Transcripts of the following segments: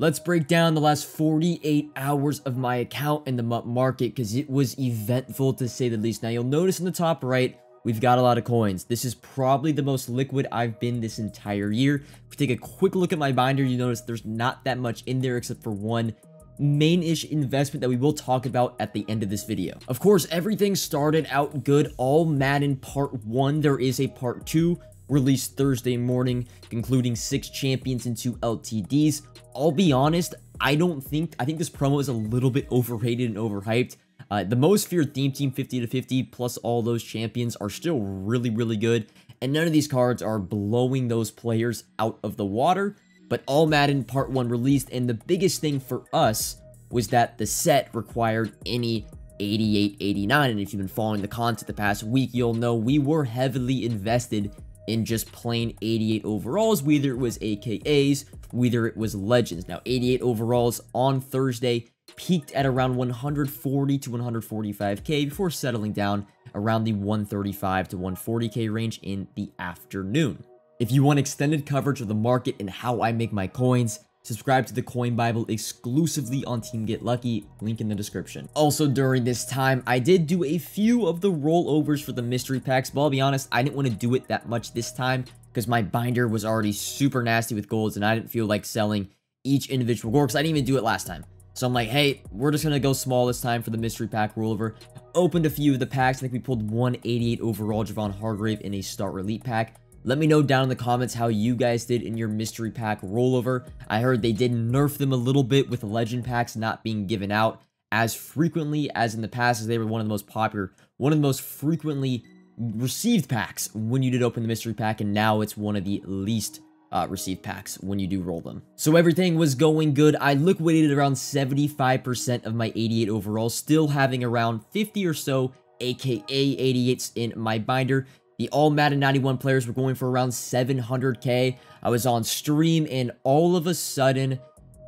Let's break down the last 48 hours of my account in the market because it was eventful to say the least. Now, you'll notice in the top right, we've got a lot of coins. This is probably the most liquid I've been this entire year. If you take a quick look at my binder, you notice there's not that much in there except for one main-ish investment that we will talk about at the end of this video. Of course, everything started out good. All Madden Part 1, there is a Part 2 released Thursday morning, concluding 6 champions and 2 LTDs. I'll be honest, I think this promo is a little bit overrated and overhyped. The most feared theme team 50 to 50 plus all those champions are still really good, and none of these cards are blowing those players out of the water. But All Madden Part 1 released, and the biggest thing for us was that the set required any 88, 89, and if you've been following the content the past week, you'll know we were heavily invested in just plain 88 overalls, whether it was AKAs, whether it was legends. Now, 88 overalls on Thursday peaked at around 140 to 145k before settling down around the 135 to 140k range in the afternoon. If you want extended coverage of the market and how I make my coins, subscribe to the Coin Bible exclusively on Team Get Lucky, link in the description. Also, during this time, I did do a few of the rollovers for the mystery packs, but I'll be honest, I didn't want to do it that much this time because my binder was already super nasty with golds and I didn't feel like selling each individual gold because I didn't even do it last time. So I'm like, hey, we're just going to go small this time for the mystery pack rollover. Opened a few of the packs. I think we pulled 188 overall Javon Hargrave in a Star Elite pack. Let me know down in the comments how you guys did in your mystery pack rollover. I heard they did nerf them a little bit with legend packs not being given out as frequently as in the past, as they were one of the most popular, one of the most frequently received packs when you did open the mystery pack, and now it's one of the least received packs when you do roll them. So everything was going good. I liquidated around 75% of my 88 overall, still having around 50 or so aka 88s in my binder. The All Madden 91 players were going for around 700k. I was on stream, and all of a sudden,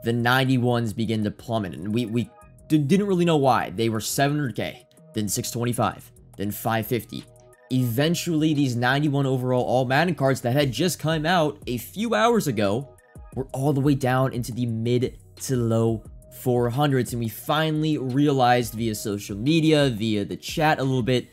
the 91s began to plummet. And we didn't really know why. They were 700k, then 625, then 550. Eventually, these 91 overall All Madden cards that had just come out a few hours ago were all the way down into the mid to low 400s. And we finally realized via social media, via the chat a little bit,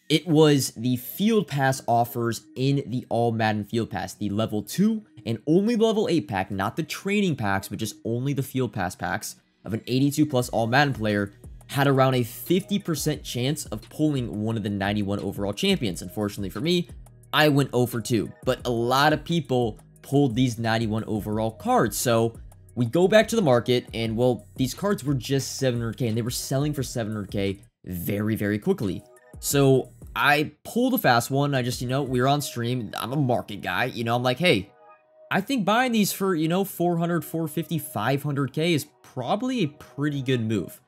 it was the Field Pass offers in the All Madden Field Pass, the level 2 and only level 8 pack, not the training packs, but just only the Field Pass packs of an 82 plus All Madden player, had around a 50% chance of pulling one of the 91 overall champions. Unfortunately for me, I went 0 for 2, but a lot of people pulled these 91 overall cards. So we go back to the market, and well, these cards were just 700k, and they were selling for 700k very quickly. So I pulled a fast one. I just, we were on stream. I'm a market guy. I'm like, hey, I think buying these for, 400, 450, 500k is probably a pretty good move.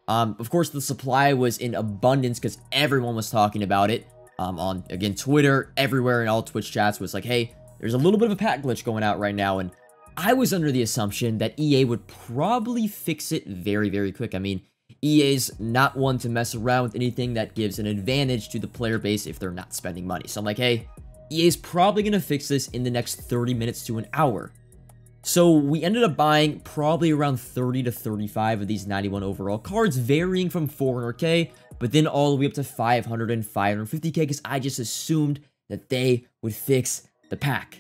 Of course, the supply was in abundance because everyone was talking about it. On, again, Twitter, everywhere, and all Twitch chats was like, hey, there's a little bit of a pack glitch going out right now. And I was under the assumption that EA would probably fix it very quick. I mean, EA's not one to mess around with anything that gives an advantage to the player base if they're not spending money. So I'm like, hey, EA's probably going to fix this in the next 30 minutes to an hour. So we ended up buying probably around 30 to 35 of these 91 overall cards, varying from 400k, but then all the way up to 500 and 550k, because I just assumed that they would fix the pack.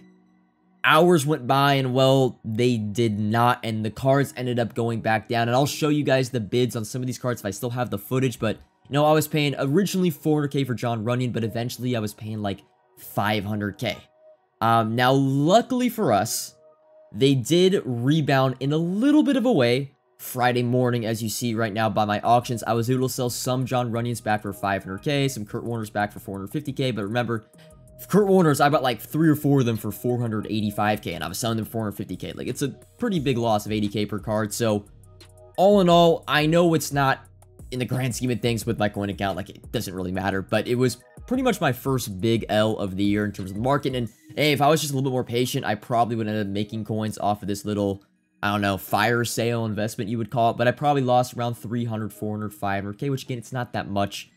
Hours went by, and well, they did not, and the cards ended up going back down. And I'll show you guys the bids on some of these cards if I still have the footage. But I was paying originally 400k for John Runyon, but eventually I was paying like 500k. Now, luckily for us, they did rebound in a little bit of a way. Friday morning, as you see right now by my auctions, I was able to sell some John Runyons back for 500k, some Kurt Warners back for 450k. But remember, Kurt Warners, I bought like 3 or 4 of them for 485k, and I was selling them for 450k. Like, it's a pretty big loss of 80k per card. So, all in all, I know it's not in the grand scheme of things with my coin account, like, it doesn't really matter, but it was pretty much my first big L of the year in terms of the market. And hey, if I was just a little bit more patient, I probably would end up making coins off of this little, I don't know, fire sale investment you would call it. But I probably lost around 300, 400, 500k, which again, it's not that much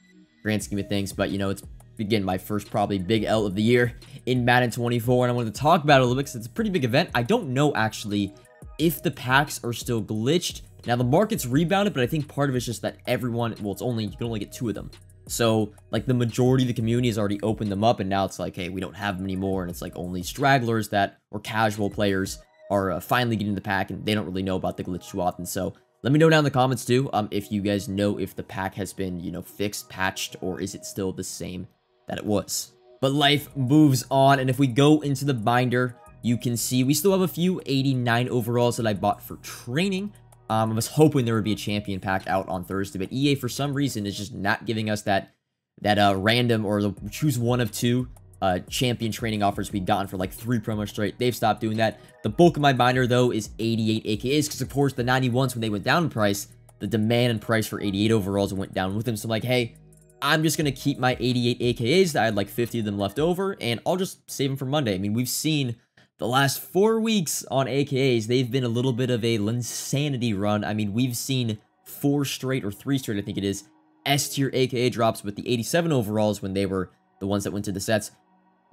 grand scheme of things, but it's again, my first probably big L of the year in Madden 24, and I wanted to talk about it a little bit because it's a pretty big event. I don't know actually if the packs are still glitched. Now, the market's rebounded, but I think part of it's just that everyone, well, you can only get 2 of them. So, like, the majority of the community has already opened them up, and now it's like, hey, we don't have them anymore, and it's like only stragglers or casual players are finally getting the pack, and they don't really know about the glitch too often. So, let me know down in the comments, too, if you guys know if the pack has been, you know, fixed, patched, or is it still the same that it was. But life moves on, and if we go into the binder, you can see we still have a few 89 overalls that I bought for training. I was hoping there would be a champion pack out on Thursday, but EA, for some reason, is just not giving us that random or the choose one of 2 champion training offers we've gotten for like 3 promos straight. They've stopped doing that. The bulk of my binder, though, is 88 AKAs, because, of course, the 91s, when they went down in price, the demand and price for 88 overalls went down with them. So I'm like, hey, I'm just going to keep my 88 AKAs. I had like 50 of them left over, and I'll just save them for Monday. I mean, we've seen the last 4 weeks on AKAs, they've been a little bit of a insanity run. I mean, we've seen 4 straight, or 3 straight, I think it is, S-tier AKA drops with the 87 overalls when they were the ones that went to the sets,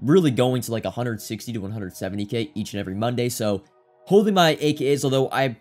really going to like 160 to 170k each and every Monday. So, holding my AKAs, although I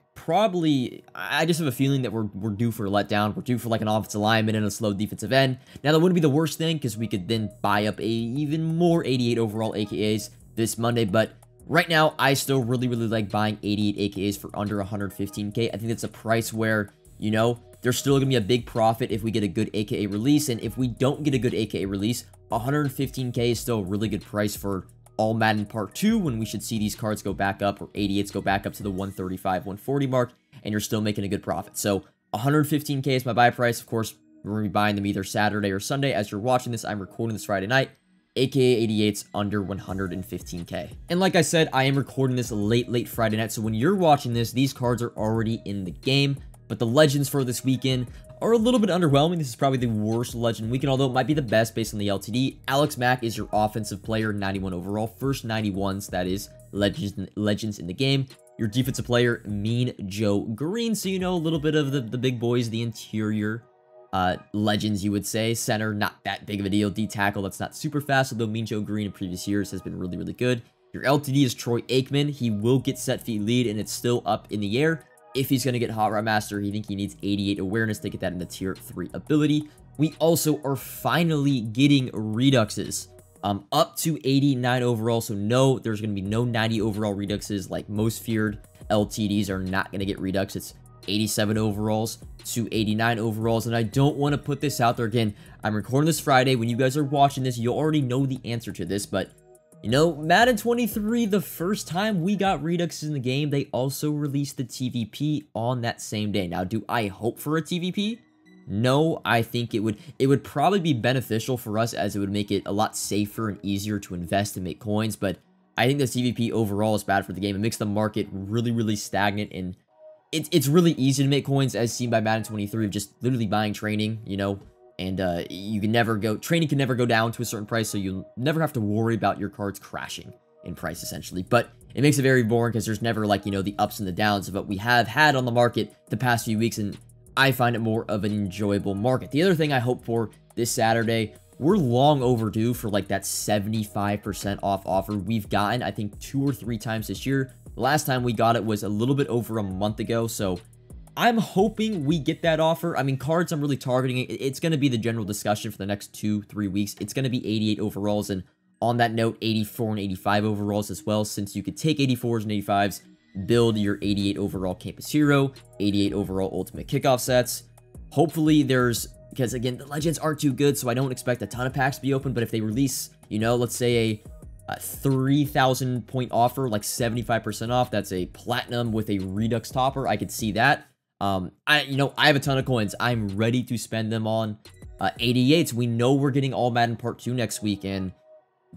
just have a feeling that we're due for a letdown. We're due for like an offensive lineman and a slow defensive end. Now, that wouldn't be the worst thing, because we could then buy up even more 88 overall AKAs this Monday, but right now, I still really like buying 88 AKAs for under 115k. I think that's a price where, you know, there's still going to be a big profit if we get a good AKA release, and if we don't get a good AKA release, 115k is still a really good price for all Madden Part 2, when we should see these cards go back up, or 88s go back up to the 135, 140 mark, and you're still making a good profit. So, 115k is my buy price. Of course, we're going to be buying them either Saturday or Sunday. As you're watching this, I'm recording this Friday night. AKA 88s under 115k. And like I said, I am recording this late Friday night, so when you're watching this, these cards are already in the game. But the legends for this weekend are a little bit underwhelming. This is probably the worst legend weekend, although it might be the best based on the LTD. Alex Mack is your offensive player, 91 overall. First 91s, that is, legends in the game. Your defensive player, Mean Joe Green, so you know a little bit of the big boys, the interior legends, you would say. Center, not that big of a deal. D-tackle, that's not super fast, although Mean Joe Green in previous years has been really good. Your LTD is Troy Aikman. He will get set feet lead, and it's still up in the air. If he's going to get Hot Rod Master, he needs 88 awareness to get that in the tier 3 ability. We also are finally getting Reduxes. Up to 89 overall, so no, there's going to be no 90 overall Reduxes like most feared LTDs are not going to get Redux. It's 87 overalls to 89 overalls, and I don't want to put this out there again. I'm recording this Friday. When you guys are watching this, you already know the answer to this, but you know, Madden 23, the first time we got Reduxes in the game, they also released the TVP on that same day. Now, do I hope for a TVP? No, I think it would probably be beneficial for us, as it would make it a lot safer and easier to invest and make coins, but I think the TVP overall is bad for the game. It makes the market really stagnant, and it's really easy to make coins, as seen by Madden 23, of just literally buying training, you know, and training can never go down to a certain price, so you'll never have to worry about your cards crashing in price, essentially. But it makes it very boring, because there's never, like, you know, the ups and the downs of what we have had on the market the past few weeks, and I find it more of an enjoyable market. The other thing I hope for this Saturday, we're long overdue for, like, that 75% off offer we've gotten, I think, 2 or 3 times this year. The last time we got it was a little bit over a month ago, so I'm hoping we get that offer. I mean, cards I'm really targeting, it's going to be the general discussion for the next 2-3 weeks. It's going to be 88 overalls, and on that note, 84 and 85 overalls as well, since you could take 84s and 85s, build your 88 overall Campus Hero, 88 overall Ultimate Kickoff sets. Hopefully because again, the legends aren't too good, so I don't expect a ton of packs to be open, but if they release, you know, let's say a 3,000 point offer, like 75% off, that's a platinum with a Redux topper, I could see that. I have a ton of coins. I'm ready to spend them on 88s. We know we're getting All Madden Part 2 next week, and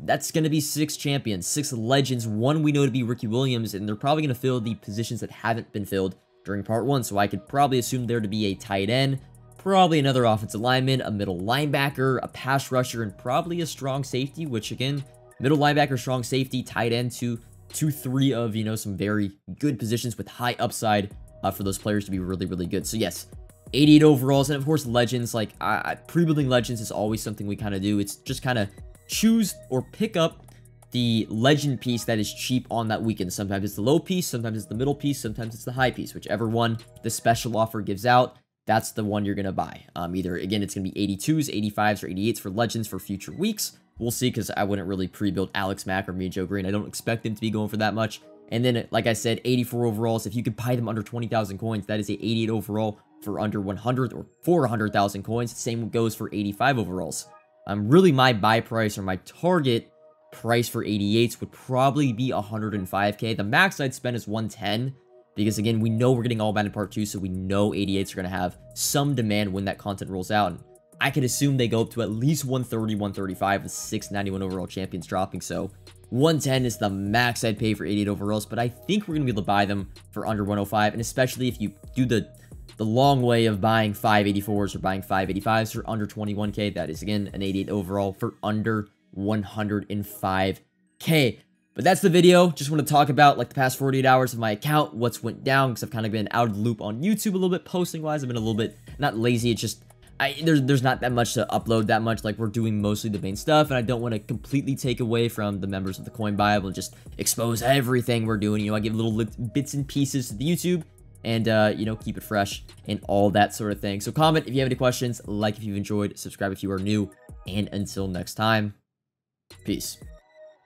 that's going to be 6 champions, 6 legends. One we know to be Ricky Williams, and they're probably going to fill the positions that haven't been filled during Part 1, so I could probably assume there to be a tight end, probably another offensive lineman, a middle linebacker, a pass rusher, and probably a strong safety, which again, middle linebacker, strong safety, tight end, 3 of, you know, some very good positions with high upside for those players to be really good. So yes, 88 overalls, and of course legends. Like pre-building legends is always something we kind of do. It's just kind of choose or pick up the legend piece that is cheap on that weekend. Sometimes it's the low piece, sometimes it's the middle piece, sometimes it's the high piece. Whichever one the special offer gives out, that's the one you're going to buy. Either, again, it's going to be 82s, 85s, or 88s for legends for future weeks. We'll see, because I wouldn't really pre-build Alex Mack or Joe Green. I don't expect them to be going for that much. And then, like I said, 84 overalls. If you could buy them under 20,000 coins, that is a 88 overall for under 100 or 400,000 coins. Same goes for 85 overalls. Really, my buy price or my target price for 88s would probably be 105k. The max I'd spend is 110, because again, we know we're getting all Madden Part 2, so we know 88s are going to have some demand when that content rolls out. And I could assume they go up to at least 130, 135 with 691 overall champions dropping. So 110 is the max I'd pay for 88 overalls, but I think we're going to be able to buy them for under 105, and especially if you do the long way of buying 584s or buying 585s for under 21k, that is, again, an 88 overall for under 105k. But that's the video. Just want to talk about, like, the past 48 hours of my account, what's went down, because I've kind of been out of the loop on YouTube a little bit posting-wise. I've been a little bit, not lazy, it's just, there's not that much to upload that much. Like, we're doing mostly the main stuff, and I don't want to completely take away from the members of the Coin Bible and just expose everything we're doing. You know, I give little bits and pieces to the YouTube, and, you know, keep it fresh and all that sort of thing. So comment if you have any questions, like if you've enjoyed, subscribe if you are new, and until next time, peace.